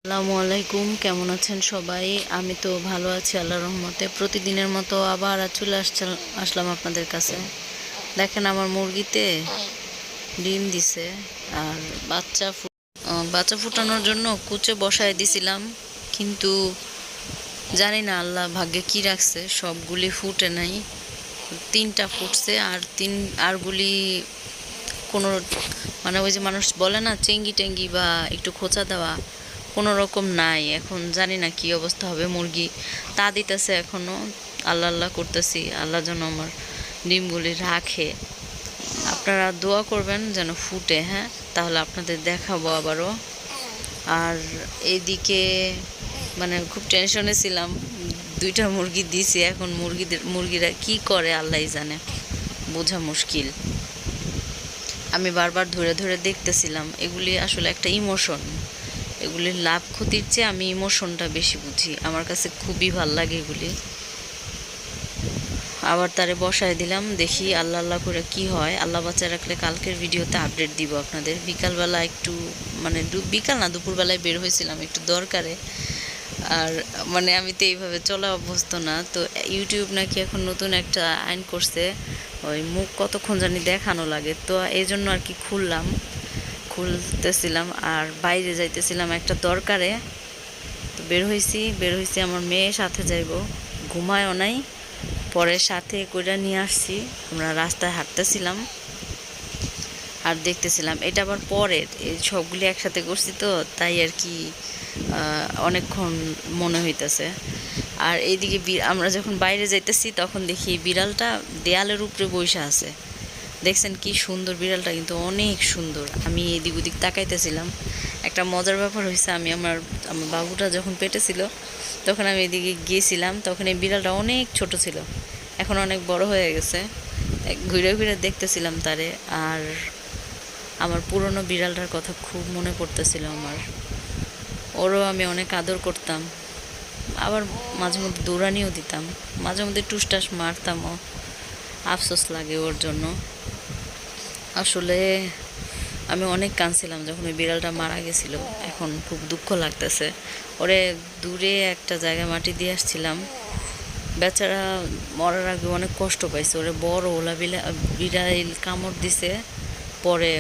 আসসালামু আলাইকুম, কেমন আছেন সবাই? আমি তো ভালো আছি আল্লাহর রহমতে। প্রতিদিনের মতো আবার চলে আসলাম আপনাদের কাছে। দেখেন আমার মুরগিতে ডিম দিছে আর বাচ্চা ফুটানোর জন্য কুচে বসায় দিছিলাম, কিন্তু জানি না আল্লাহ ভাগ্যে কি রাখছে, সবগুলি ফুটে নাই। 3টা ফুটছে আর আরগুলি কোনো মানে ওই যে মানুষ বলে না চেঙ্গি টেঙ্গি বা একটু খোঁচা দেওয়া, কোনো রকম নাই। এখন জানি না কি অবস্থা হবে। মুরগি তা দিতেছে এখনও। আল্লাহ আল্লাহ করতেছি, আল্লাহ যেন আমার ডিমগুলি রাখে। আপনারা দোয়া করবেন যেন ফুটে, হ্যাঁ? তাহলে আপনাদের দেখাবো আবারও। আর এইদিকে মানে খুব টেনশনে ছিলাম, 2টা মুরগি দিছি, এখন মুরগিরা কি করে আল্লাহই জানে, বোঝা মুশকিল। আমি বারবার ধরে ধরে দেখতেছিলাম। এগুলি আসলে একটা ইমোশন, এগুলির লাভ ক্ষতির চেয়ে আমি ইমোশনটা বেশি বুঝি। আমার কাছে খুবই ভাল লাগে এগুলি। আবার তারে বসায় দিলাম, দেখি আল্লাহ আল্লাহ করে কি হয়। আল্লাহ বাঁচায় রাখলে কালকের ভিডিওতে আপডেট দিব আপনাদের। বিকালবেলা একটু মানে বিকাল না, দুপুরবেলায় বের হয়েছিলাম একটু দরকারে। আর মানে আমি তো এইভাবে চলা অভ্যস্ত না। তো ইউটিউব নাকি এখন নতুন একটা আইন করছে, ওই মুখ কতক্ষণ জানি দেখানো লাগে। তো এই জন্য আর কি খুলতেছিলাম আর বাইরে যাইতেছিলাম একটা দরকারে। তো বের হয়েছি আমার মেয়ে সাথে যাইব, ঘুমায়ও নাই। পরে সাথে কইরা নিয়ে আসছি। আমরা রাস্তায় হাঁটতেছিলাম আর দেখতেছিলাম। এটা আবার পরের, এই সবগুলি একসাথে করছি তো তাই আর কি অনেকক্ষণ মনে হইতেছে। আর এইদিকে আমরা যখন বাইরে যাইতেছি তখন দেখি বিড়ালটা দেয়ালের উপরে বসে আছে। দেখছেন কি সুন্দর বিড়ালটা, কিন্তু অনেক সুন্দর। আমি এদিক ওদিক তাকাইতেছিলাম। একটা মজার ব্যাপার হয়েছে, আমার বাবুটা যখন পেটে ছিল তখন আমি এদিকে গিয়েছিলাম, তখন এই বিড়ালটা অনেক ছোট ছিল, এখন অনেক বড় হয়ে গেছে। ঘুরে ঘুরে দেখতেছিলাম তারে। আর আমার পুরনো বিড়ালটার কথা খুব মনে পড়তেছিল আমার। ওরও আমি অনেক আদর করতাম, আবার মাঝে মধ্যে দৌড়ানিও দিতাম, মাঝে মধ্যে টুসটাস মারতামও। আফসোস লাগে ওর জন্য। আসলে আমি অনেক কাঁদছিলাম যখন ওই বিড়ালটা মারা গেছিল। এখন খুব দুঃখ লাগতেছে। ওরে দূরে একটা জায়গায় মাটি দিয়ে আসছিলাম। বেচারা মরার আগে অনেক কষ্ট পাইছে। ওরে বড় ওলা বিড়াল কামড় দিছে, পরে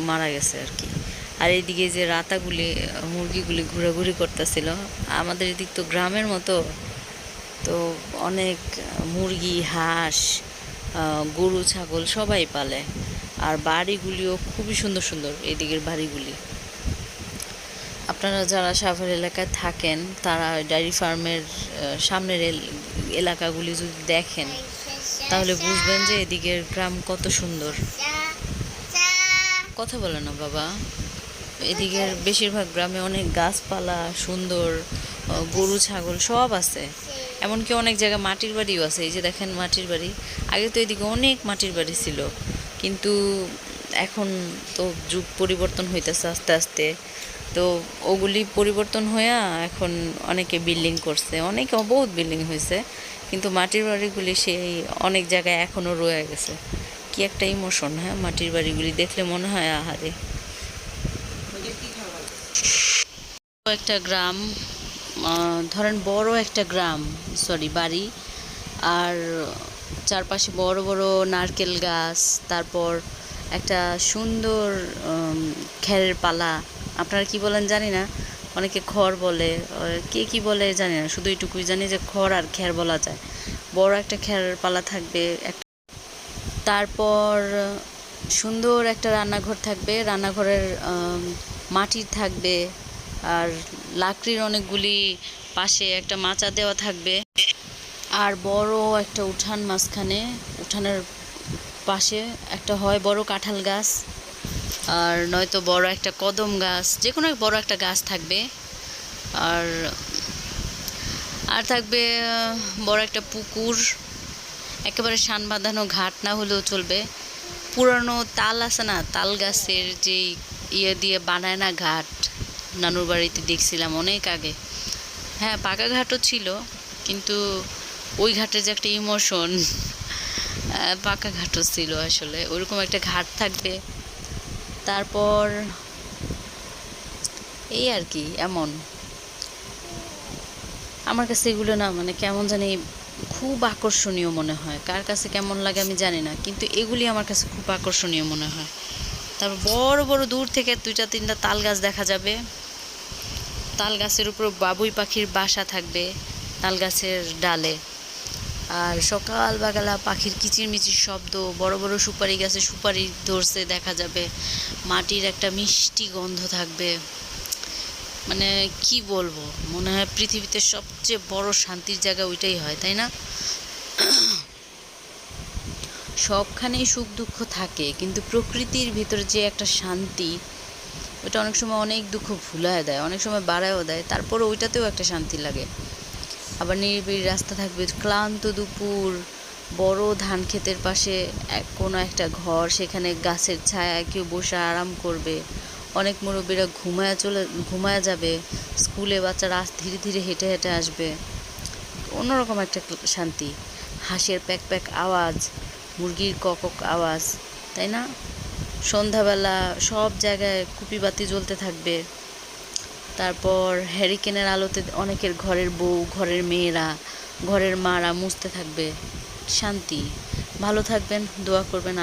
মারা গেছে আর কি। আর এইদিকে যে মুরগিগুলি ঘোরাঘুরি করতেছিল। আমাদের এদিক তো গ্রামের মতো, তো অনেক মুরগি, হাঁস, গরু, ছাগল সবাই পালে। আর বাড়িগুলিও খুবই সুন্দর সুন্দর এদিকের বাড়িগুলি। আপনারা যারা সাভার এলাকায় থাকেন তারা ডায়েরি ফার্মের সামনের এলাকাগুলি যদি দেখেন তাহলে বুঝবেন যে এদিকের গ্রাম কত সুন্দর। কথা বলে না বাবা। এদিকের বেশিরভাগ গ্রামে অনেক গাছপালা, সুন্দর গরু, ছাগল সব আছে। এমনকি অনেক জায়গায় মাটির বাড়িও আছে। এই যে দেখেন মাটির বাড়ি। আগে তো এদিকে অনেক মাটির বাড়ি ছিল, কিন্তু এখন তো যুগ পরিবর্তন হইতেছে আস্তে আস্তে। তো ওগুলি পরিবর্তন হয়ে এখন অনেকে বিল্ডিং করছে, অনেকে বহুত বিল্ডিং হয়েছে, কিন্তু মাটির বাড়িগুলি সেই অনেক জায়গায় এখনও রয়ে গেছে। কি একটা ইমোশন, হ্যাঁ? মাটির বাড়িগুলি দেখলে মনে হয় আহারে। একটা গ্রাম, ধরেন বড় একটা গ্রাম, বাড়ি। আর চারপাশে বড় বড় নারকেল গাছ, তারপর একটা সুন্দর খেরের পালা। আপনারা কি বলেন জানি না, অনেকে খড় বলে, কে কি বলে জানি না, শুধু এইটুকুই জানি যে খড় আর খের বলা যায়। বড় একটা খেরের পালা থাকবে। তারপর সুন্দর একটা রান্নাঘর থাকবে, রান্নাঘরের মাটির থাকবে। আর লাকড়ির অনেকগুলি পাশে একটা মাচা দেওয়া থাকবে। আর বড় একটা উঠান মাঝখানে, উঠানের পাশে একটা হয় বড় কাঁঠাল গাছ, আর নয়তো বড় একটা কদম গাছ, যে কোনো বড় একটা গাছ থাকবে। আর আর থাকবে বড় একটা পুকুর, একেবারে শান বাঁধানো ঘাট না হলেও চলবে। পুরানো তাল আছে না, তাল গাছের যে দিয়ে বানায় না ঘাট, নানুর বাড়িতে দেখছিলাম অনেক আগে। হ্যাঁ, পাকা ঘাটও ছিল, কিন্তু ওই ঘাটের যে একটা ইমোশন, পাকা ঘাটও ছিল আসলে, ওইরকম একটা ঘাট থাকবে। তারপর এই আর কি। এমন আমার কাছে এগুলো না মানে কেমন জানি খুব আকর্ষণীয় মনে হয়, কার কাছে কেমন লাগে আমি জানি না, কিন্তু এগুলি আমার কাছে খুব আকর্ষণীয় মনে হয়। তারপর বড় বড় দূর থেকে 2-3টা তাল গাছ দেখা যাবে, তাল গাছের উপর বাবুই পাখির বাসা থাকবে তাল গাছের ডালে। আর সকাল বেলা পাখির কিচিরমিচির শব্দ, বড় বড় সুপারি গাছে সুপারি ধরছে দেখা যাবে, মাটির একটা মিষ্টি গন্ধ থাকবে। মানে কি বলবো, মনে হয় পৃথিবীতে সবচেয়ে বড় শান্তির জায়গা ওইটাই হয়, তাই না? সবখানেই সুখ দুঃখ থাকে, কিন্তু প্রকৃতির ভিতরে যে একটা শান্তি, ওটা অনেক সময় অনেক দুঃখ ভুলায় দেয়, অনেক সময় বাড়ায়ও দেয়, তারপরে ওইটাতেও একটা শান্তি লাগে। আবার নিরিবিলি রাস্তা থাকবে, ক্লান্ত দুপুর, বড় ধান ক্ষেতের পাশে কোনো একটা ঘর, সেখানে গাছের ছায়ায় কেউ বসে আরাম করবে, অনেক মুরব্বীরা ঘুমায়া যাবে, স্কুলে বাচ্চারা ধীরে ধীরে হেঁটে হেঁটে আসবে, অন্যরকম একটা শান্তি। হাঁসের প্যাক প্যাক আওয়াজ, মুরগির কক কক আওয়াজ, তাই না? সন্ধ্যাবেলা সব জায়গায় কুপি বাতি জ্বলতে থাকবে, তারপর হ্যারিকেনের আলোতে অনেকের ঘরের বউ, ঘরের মেয়েরা, ঘরের মারা মুছতে থাকবে। শান্তি। ভালো থাকবেন, দোয়া করবেন।